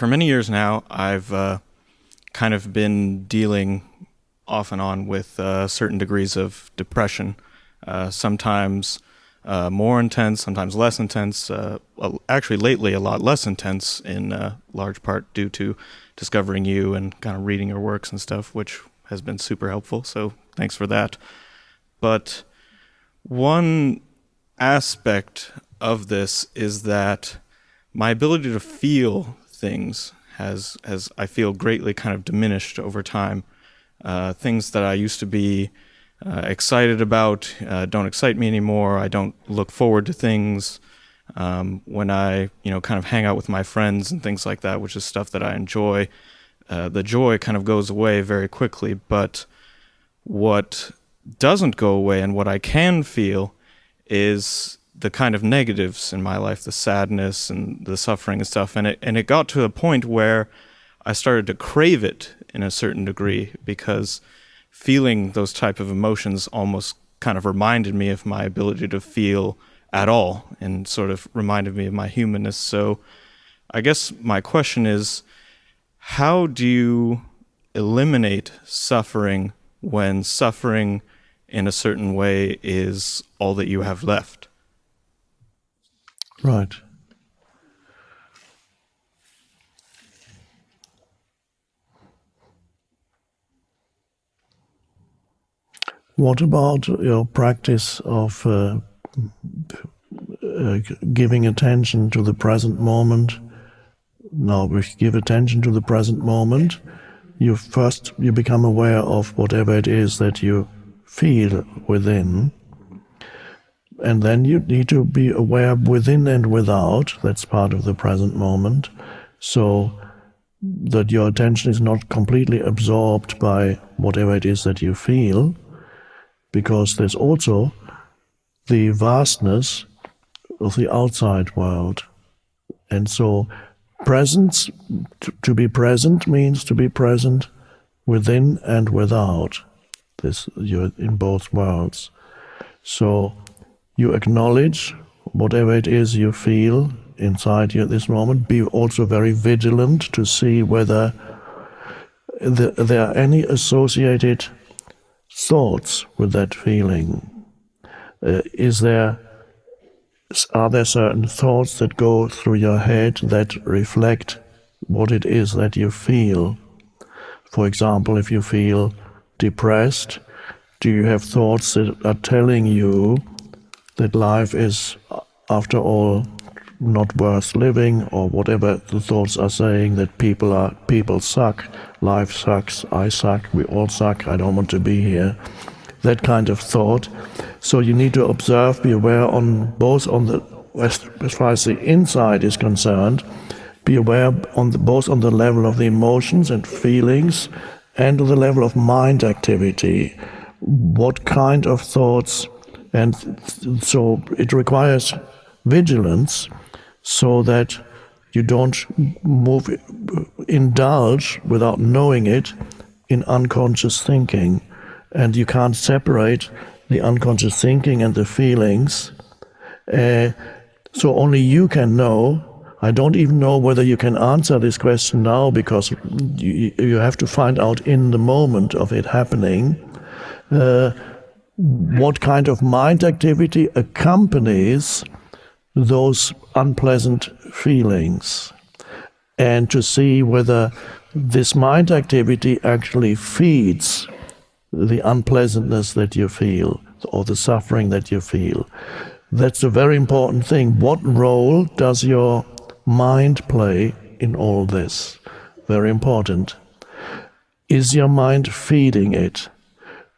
for many years now, I've kind of been dealing off and on with certain degrees of depression, sometimes more intense, sometimes less intense. Actually, lately, a lot less intense in large part due to discovering you and kind of reading your works and stuff, which has been super helpful. So thanks for that. But one aspect of this is that my ability to feel things has I feel greatly kind of diminished over time. Things that I used to be excited about don't excite me anymore. I don't look forward to things when I kind of hang out with my friends and things like that, which is stuff that I enjoy. The joy kind of goes away very quickly, but what doesn't go away and what I can feel is the kind of negatives in my life, the sadness and the suffering and stuff. And it got to a point where I started to crave it in a certain degree, because feeling those type of emotions almost kind of reminded me of my ability to feel at all and sort of reminded me of my humanness. So I guess my question is, how do you eliminate suffering when suffering in a certain way is all that you have left? Right. What about your practice of giving attention to the present moment? Now, if you give attention to the present moment, you become aware of whatever it is that you feel within. And then you need to be aware within and without. That's part of the present moment. So that your attention is not completely absorbed by whatever it is that you feel, because there's also the vastness of the outside world. And so presence, to be present means to be present within and without. You're in both worlds. So you acknowledge whatever it is you feel inside you at this moment. Be also very vigilant to see whether there are any associated thoughts with that feeling. Are there certain thoughts that go through your head that reflect what it is that you feel? For example, if you feel depressed, do you have thoughts that are telling you that life is, after all, not worth living, or whatever the thoughts are saying, that people suck, life sucks, I suck, we all suck, I don't want to be here. That kind of thought. So you need to observe, be aware as far as the inside is concerned, be aware both on the level of the emotions and feelings and on the level of mind activity. What kind of thoughts, and so it requires vigilance so that you don't indulge without knowing it in unconscious thinking. And you can't separate the unconscious thinking and the feelings. So only you can know. I don't even know whether you can answer this question now, because you have to find out in the moment of it happening what kind of mind activity accompanies those unpleasant feelings, and to see whether this mind activity actually feeds the unpleasantness that you feel, or the suffering that you feel. That's a very important thing. What role does your mind play in all this? Very important. Is your mind feeding it?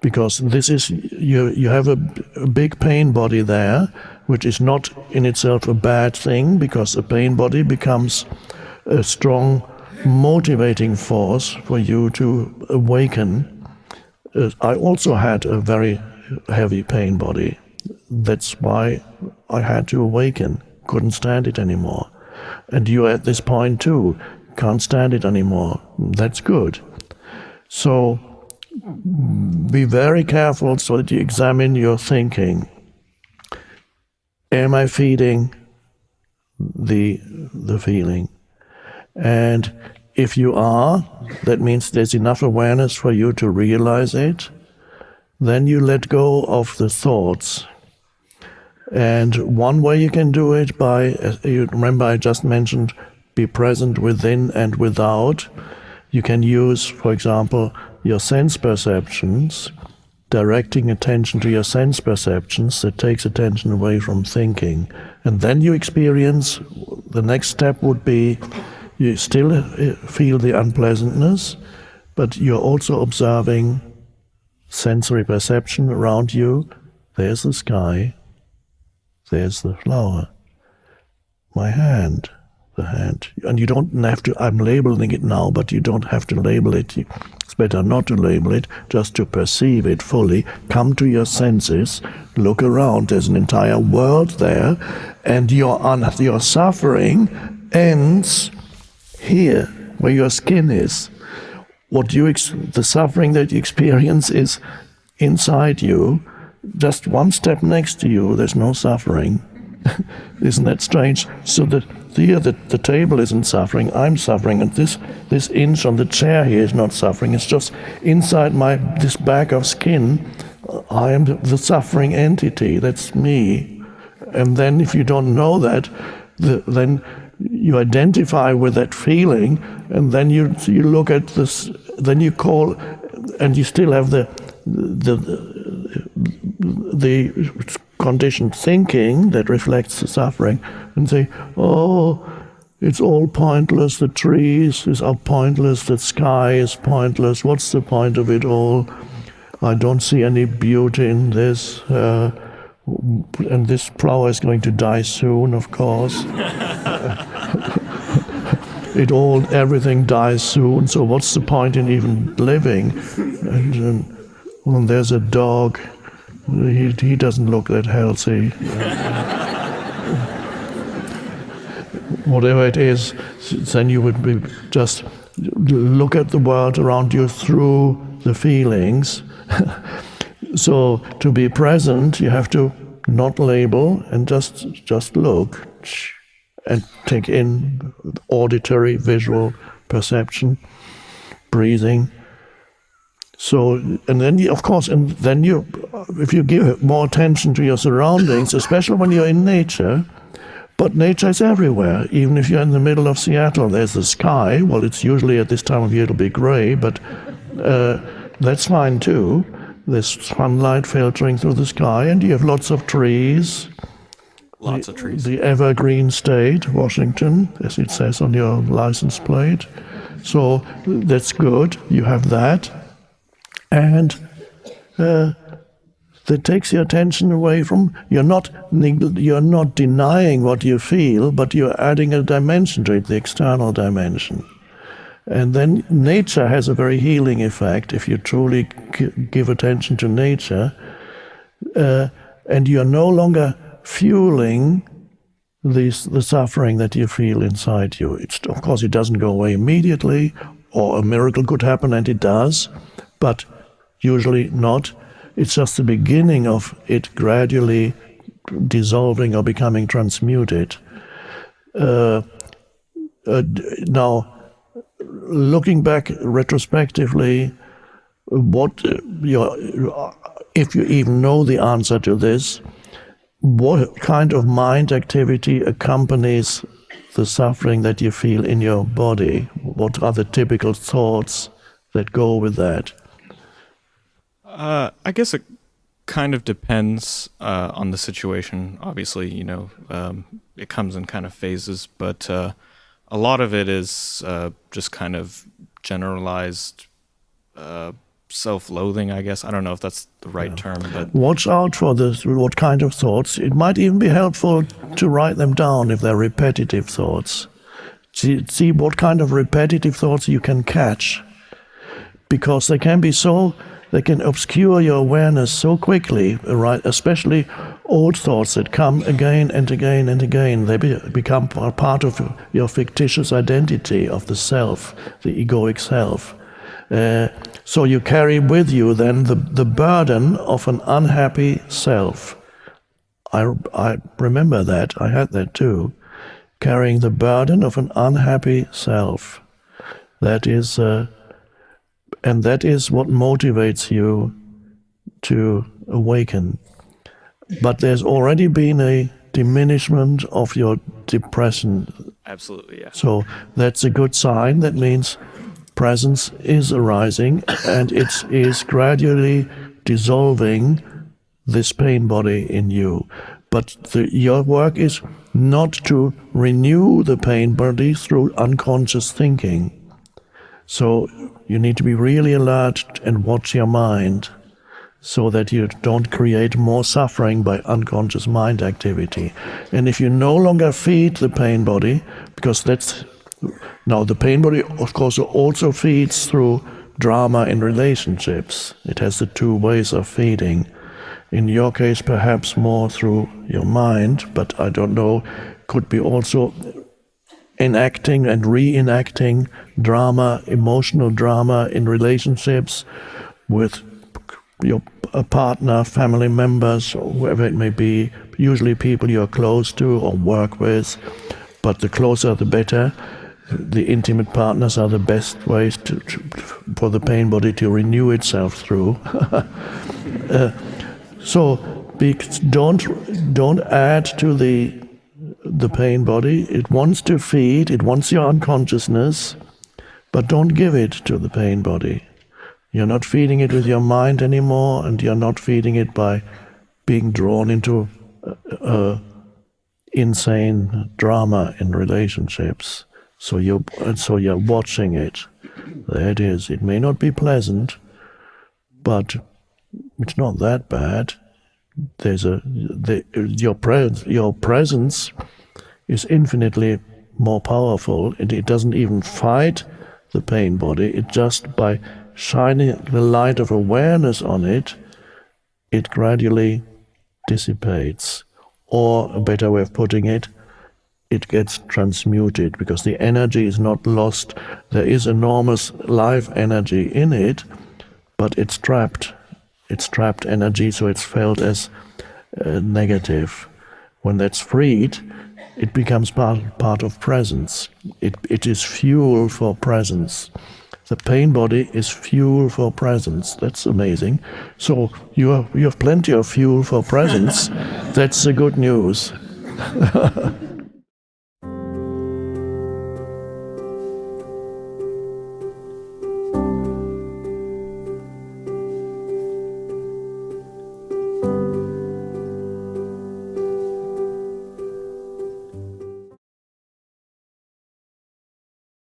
Because this is, you have a big pain body there, which is not in itself a bad thing, because a pain body becomes a strong motivating force for you to awaken. I also had a very heavy pain body. That's why I had to awaken. Couldn't stand it anymore. And you're at this point too. Can't stand it anymore. That's good. So be very careful so that you examine your thinking. Am I feeding the feeling? And if you are, that means there's enough awareness for you to realize it. Then you let go of the thoughts. And one way you can do it you remember I just mentioned, be present within and without. You can use, for example, your sense perceptions, directing attention to your sense perceptions. That takes attention away from thinking. And then you experience, the next step would be, you still feel the unpleasantness, but you're also observing sensory perception around you. There's the sky, there's the flower, my hand, the hand. And you don't have to, I'm labeling it now, but you don't have to label it. It's better not to label it, just to perceive it fully. Come to your senses, look around, there's an entire world there, and your suffering ends here, where your skin is. The suffering that you experience is inside you, just one step next to you. There's no suffering. Isn't that strange? So the table isn't suffering, I'm suffering, and this inch on the chair here is not suffering. It's just inside this bag of skin. I am the suffering entity. That's me. And then if you don't know that, then you identify with that feeling, and then you look at this, then you call, and you still have the conditioned thinking that reflects the suffering, and say, oh, it's all pointless, the trees are pointless, the sky is pointless, what's the point of it all? I don't see any beauty in this, and this flower is going to die soon, of course. Everything dies soon, so what's the point in even living? And there's a dog, he doesn't look that healthy. Whatever it is, then you would be just look at the world around you through the feelings. So to be present, you have to not label and just look and take in auditory, visual perception, breathing. So, and then if you give more attention to your surroundings, especially when you're in nature, but nature is everywhere. Even if you're in the middle of Seattle, there's the sky. Well, it's usually at this time of year it'll be gray, but that's fine too. There's sunlight filtering through the sky, and you have lots of trees. Lots of trees. The evergreen state, Washington, as it says on your license plate. So that's good. You have that. And that takes your attention away from, you're not denying what you feel, but you're adding a dimension to it, the external dimension. And then nature has a very healing effect if you truly give attention to nature, and you're no longer fueling the suffering that you feel inside you. Of course, it doesn't go away immediately, or a miracle could happen, and it does, but usually not. It's just the beginning of it gradually dissolving or becoming transmuted. Now, looking back retrospectively, if you even know the answer to this, what kind of mind activity accompanies the suffering that you feel in your body? What are the typical thoughts that go with that? I guess it kind of depends on the situation. Obviously, it comes in kind of phases, but a lot of it is just kind of generalized self-loathing, I guess. I don't know if that's the right term, but watch out for what kind of thoughts. It might even be helpful to write them down if they're repetitive thoughts. See what kind of repetitive thoughts you can catch, because they can obscure your awareness so quickly, right? Especially old thoughts that come again and again and again. They become part of your fictitious identity of the self, the egoic self. So you carry with you then the burden of an unhappy self. I remember that. I had that too. carrying the burden of an unhappy self. That is, and that is what motivates you to awaken. But there's already been a diminishment of your depression. Absolutely, yeah. So that's a good sign. That means presence is arising and it is gradually dissolving this pain body in you. But your work is not to renew the pain body through unconscious thinking. So you need to be really alert and watch your mind so that you don't create more suffering by unconscious mind activity. And if you no longer feed the pain body, because that's... Now, the pain body, of course, also feeds through drama in relationships. It has the two ways of feeding. In your case, perhaps more through your mind, but I don't know, could be also enacting and reenacting drama, emotional drama in relationships with your partner, family members, or whoever it may be, usually people you're close to or work with, but the closer the better. The intimate partners are the best ways for the pain body to renew itself through. So don't add to the pain body. It wants to feed, it wants your unconsciousness, but don't give it to the pain body. You're not feeding it with your mind anymore, and you're not feeding it by being drawn into insane drama in relationships. So you're watching it. There it is. It may not be pleasant, but it's not that bad. Your presence is infinitely more powerful, and it doesn't even fight the pain body. It just, by shining the light of awareness on it, it gradually dissipates. Or a better way of putting it, it gets transmuted, because the energy is not lost. There is enormous life energy in it, but it's trapped. It's trapped energy, so it's felt as negative. When that's freed, it becomes part of presence. It is fuel for presence. The pain body is fuel for presence. That's amazing. So you have plenty of fuel for presence. That's the good news.